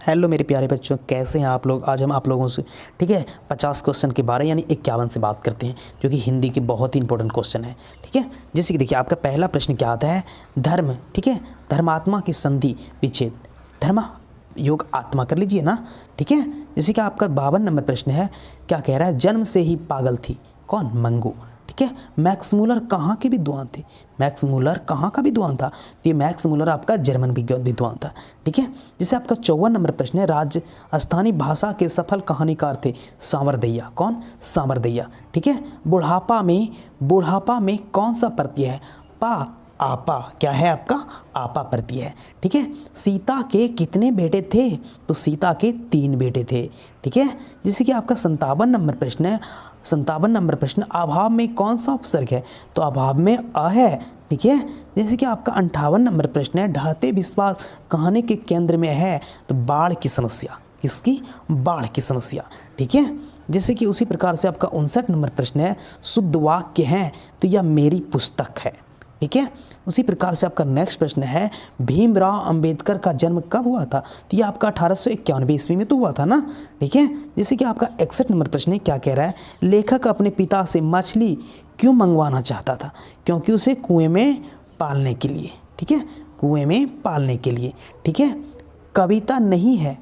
Hello मेरे प्यारे बच्चों, कैसे हैं आप लोग। आज हम आप लोगों से 50 क्वेश्चन के 12 यानी 51 से बात करते हैं, जो कि हिंदी के बहुत ही इंपॉर्टेंट क्वेश्चन है। जैसे कि देखिए, आपका पहला प्रश्न क्या आता है, धर्म। धर्मात्मा की संधि विच्छेद, धर्म योग आत्मा कर लीजिए ना। जैसे कि आपका 52 नंबर प्रश्न है, क्या कह रहा है, जन्म से ही पागल थी, कौन, मंगू। मैक्स मूलर कहाँ के विद्वान थे, मैक्स मूलर कहाँ का विद्वान था, तो ये मैक्स मूलर आपका जर्मन विद्वान था। जैसे आपका 54 नंबर प्रश्न है, राजस्थानी भाषा के सफल कहानीकार थे, सामरदैया, कौन, सामरदैया। बुढ़ापा में कौन सा प्रत्यय है, पा, आपा, क्या है आपका, आपा प्रत्यय है। सीता के कितने बेटे थे, तो सीता के 3 बेटे थे। जैसे कि आपका 57 नंबर प्रश्न है, 57 नंबर प्रश्न, अभाव में कौन सा उपसर्ग है, तो अभाव में अ है। जैसे कि आपका 58 नंबर प्रश्न है, ढाते विश्वास कहानी के केंद्र में है, तो बाढ़ की समस्या, किसकी, बाढ़ की समस्या। जैसे कि उसी प्रकार से आपका 59 नंबर प्रश्न है, शुद्ध वाक्य हैं, तो यह मेरी पुस्तक है। उसी प्रकार से आपका नेक्स्ट प्रश्न है, भीमराव अंबेडकर का जन्म कब हुआ था, तो ये आपका 1891 ईस्वी में तो हुआ था ना। जैसे कि आपका 61 नंबर प्रश्न है, क्या कह रहा है, लेखक अपने पिता से मछली क्यों मंगवाना चाहता था, क्योंकि उसे कुएं में पालने के लिए। कुएं में पालने के लिए। कविता नहीं है,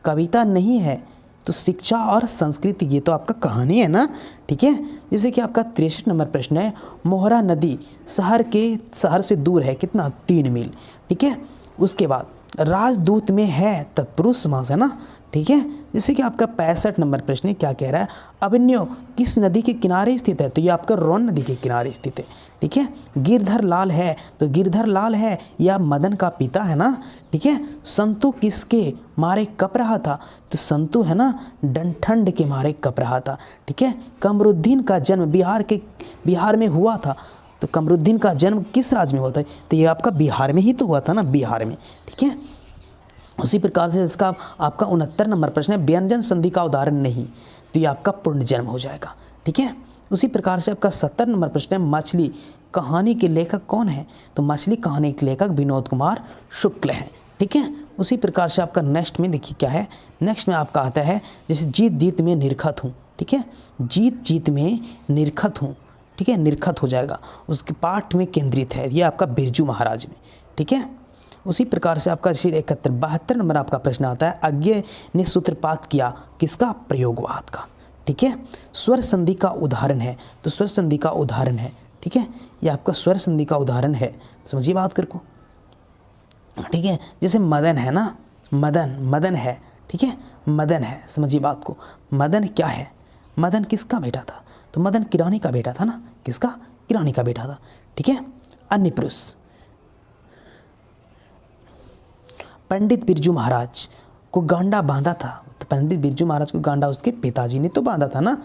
कविता नहीं है, तो शिक्षा और संस्कृति, ये तो आपका कहानी है ना। जैसे कि आपका 63 नंबर प्रश्न है, मोहरा नदी शहर से दूर है कितना, 3 मील। उसके बाद राजदूत में है, तत्पुरुष समास है ना। जैसे कि आपका 65 नंबर प्रश्न है, क्या कह रहा है, अभिनव किस नदी के किनारे स्थित है, तो ये आपका रोन नदी के किनारे स्थित है। गिरधर लाल है, तो गिरधर लाल है या मदन का पिता है ना। संतु किसके मारे कप रहा था, तो संतु है ना, ठंड के मारे कप रहा था। कमरुद्दीन का जन्म बिहार में हुआ था, तो कमरुद्दीन का जन्म किस राज्य में हुआ था, तो ये आपका बिहार में ही तो हुआ था ना, बिहार में। उसी प्रकार से इसका आपका 69 नंबर प्रश्न है, व्यंजन संधि का उदाहरण नहीं, तो ये आपका पूर्ण जन्म हो जाएगा। उसी प्रकार से आपका 70 नंबर प्रश्न है, मछली कहानी के लेखक कौन है, तो मछली कहानी के लेखक विनोद कुमार शुक्ल हैं। उसी प्रकार से आपका नेक्स्ट में देखिए क्या है, नेक्स्ट में आपका आता है, जैसे जीत जीत में निरखत हूँ। जीत जीत में निरखत हूँ, निरखत हो जाएगा, उसके पाठ में केंद्रित है, ये आपका बिरजू महाराज में। उसी प्रकार से आपका 72 नंबर आपका प्रश्न आता है, अज्ञ ने सूत्रपात किया, किसका, प्रयोगवाद का। स्वर संधि का उदाहरण है, तो स्वर संधि का उदाहरण है। ये आपका स्वर संधि का उदाहरण है, समझिए बात कर को। जैसे मदन है ना, मदन है। मदन है, समझिए बात को। मदन क्या है, मदन किसका बेटा था, तो मदन किरानी का बेटा था ना, किसका, किरानी का बेटा था। अन्य पुरुष, पंडित बिरजू महाराज को गांडा बांधा था, तो पंडित बिरजू महाराज को गांडा उसके पिताजी ने तो बांधा था ना।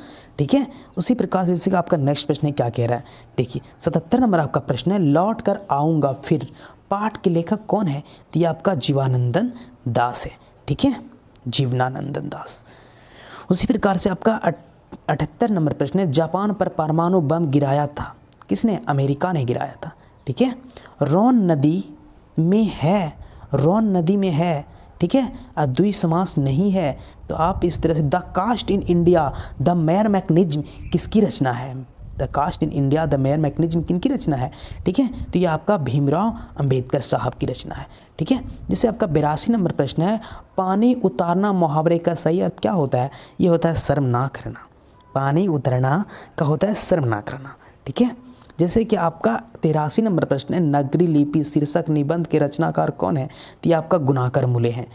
उसी प्रकार से जैसे आपका नेक्स्ट प्रश्न है, क्या कह रहा है, देखिए 77 नंबर आपका प्रश्न है, लौट कर आऊँगा फिर, पाठ के लेखक कौन है, तो ये आपका जीवानंदन दास है। जीवनानंदन दास। उसी प्रकार से आपका 78 नंबर प्रश्न है, जापान पर परमाणु बम गिराया था, किसने, अमेरिका ने गिराया था। रोन नदी में है, रोन नदी में है। अद्वैत समास नहीं है, तो आप इस तरह से, the caste in India the mayor mechanism किसकी रचना है, the caste in India the mayor mechanism किनकी रचना है। तो ये आपका भीमराव अंबेडकर साहब की रचना है। जैसे आपका 82 नंबर प्रश्न है, पानी उतारना मुहावरे का सही अर्थ क्या होता है, ये होता है शर्म ना करना। पानी उतरना का होता है शर्म ना करना। जैसे कि आपका 83 नंबर प्रश्न है, नगरी लिपि शीर्षक निबंध के रचनाकार कौन है, तो ये आपका गुणाकर मूले हैं।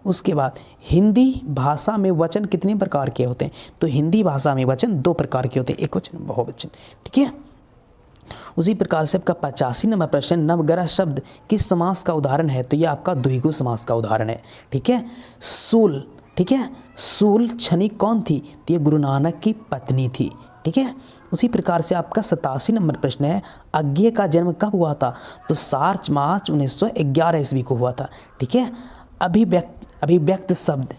उसके बाद हिंदी भाषा में वचन कितने प्रकार के होते हैं, तो हिंदी भाषा में वचन 2 प्रकार के होते हैं, एक वचन, बहुवचन। उसी प्रकार से आपका 85 नंबर प्रश्न, नवग्रह शब्द किस समास का उदाहरण है, तो ये आपका द्विगु समास का उदाहरण है। सूल, सूल छनी कौन थी, तो ये गुरु नानक की पत्नी थी। उसी प्रकार से आपका 87 नंबर प्रश्न है, अज्ञे का जन्म कब हुआ था, तो 7 मार्च 1911 ईस्वी को हुआ था। अभिव्यक्त शब्द,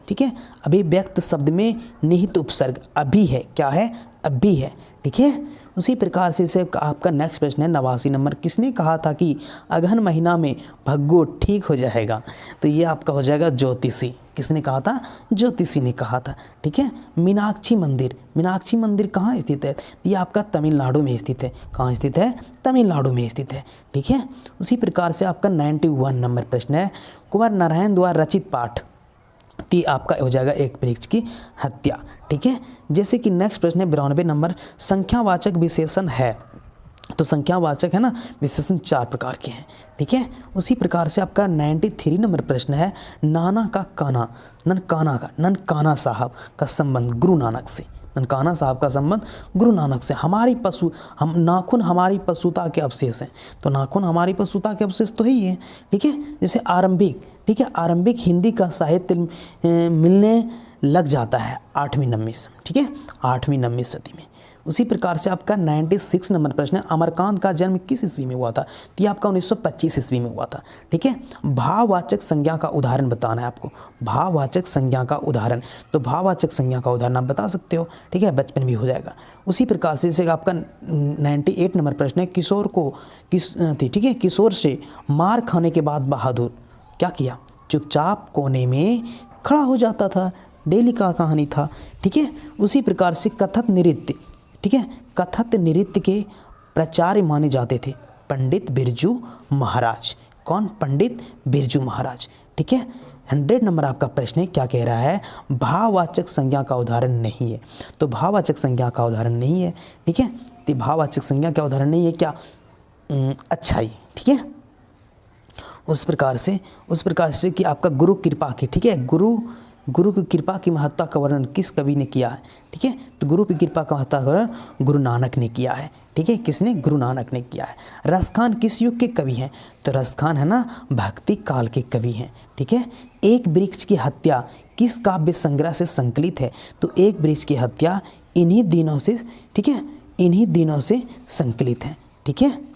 अभिव्यक्त शब्द में निहित उपसर्ग अभी है, क्या है, अभी है। ठीक है। उसी प्रकार से इसे आपका नेक्स्ट प्रश्न है 89 नंबर, किसने कहा था कि अगहन महीना में भग्गू ठीक हो जाएगा? तो ये आपका हो जाएगा ज्योतिषी। किसने कहा था? ज्योतिषी ने कहा था। ठीक है। मीनाक्षी मंदिर, मीनाक्षी मंदिर कहाँ स्थित है? ये आपका तमिलनाडु में स्थित है। कहाँ स्थित है? तमिलनाडु में स्थित है। ठीक है। उसी प्रकार से आपका 91 नंबर प्रश्न है, कुंवर नारायण द्वारा रचित पाठ ती आपका हो जाएगा एक वृक्ष की हत्या। ठीक है। जैसे कि नेक्स्ट प्रश्न है 92 नंबर, संख्यावाचक विशेषण है। तो संख्यावाचक है ना विशेषण 4 प्रकार के हैं। ठीक है। उसी प्रकार से आपका 93 नंबर प्रश्न है, नाना का काना, ननकाना साहब का संबंध गुरु नानक से। ननकाना साहब का संबंध गुरु नानक से। हम नाखून हमारी पशुता के अवशेष हैं। तो नाखून हमारी पशुता के अवशेष तो ही है। ठीक है। जैसे आरंभिक, ठीक है, आरंभिक हिंदी का साहित्य मिलने लग जाता है 8वीं 9वीं से। ठीक है, 8वीं 9वीं सदी में। उसी प्रकार से आपका 96 नंबर प्रश्न है, अमरकांत का जन्म किस ईस्वी में हुआ था? तो ये आपका 1925 ईस्वी में हुआ था। ठीक है। भाववाचक संज्ञा का उदाहरण बताना है आपको। भाववाचक संज्ञा का उदाहरण, तो भाववाचक संज्ञा का उदाहरण आप बता सकते हो। ठीक है, बचपन भी हो जाएगा। उसी प्रकार से इसे आपका 98 नंबर प्रश्न है, ठीक है, किशोर से मार खाने के बाद बहादुर क्या किया? चुपचाप कोने में खड़ा हो जाता था। डेली का कहानी था। ठीक है। उसी प्रकार से कथक नृत्य, ठीक है, कथक नृत्य के प्राचार्य माने जाते थे पंडित बिरजू महाराज। कौन? पंडित बिरजू महाराज। ठीक है। 100 नंबर आपका प्रश्न है, क्या कह रहा है? भाववाचक संज्ञा का उदाहरण नहीं है। तो भाववाचक संज्ञा का उदाहरण नहीं है। ठीक है। तो भाववाचक संज्ञा का उदाहरण नहीं है क्या? अच्छाई। ठीक है। उस प्रकार से कि आपका गुरु कृपा की, ठीक है, गुरु की कृपा की महत्ता का वर्णन किस कवि ने किया है? ठीक है। तो गुरु की कृपा का महत्ता का वर्णन गुरु नानक ने किया है। ठीक है। किसने? गुरु नानक ने किया है। रसखान किस युग के कवि हैं? तो रसखान है ना भक्ति काल के कवि हैं। ठीक है। एक वृक्ष की हत्या किस काव्य संग्रह से संकलित है? तो एक वृक्ष की हत्या इन्हीं दिनों से, ठीक है, इन्हीं दिनों से संकलित है। ठीक है।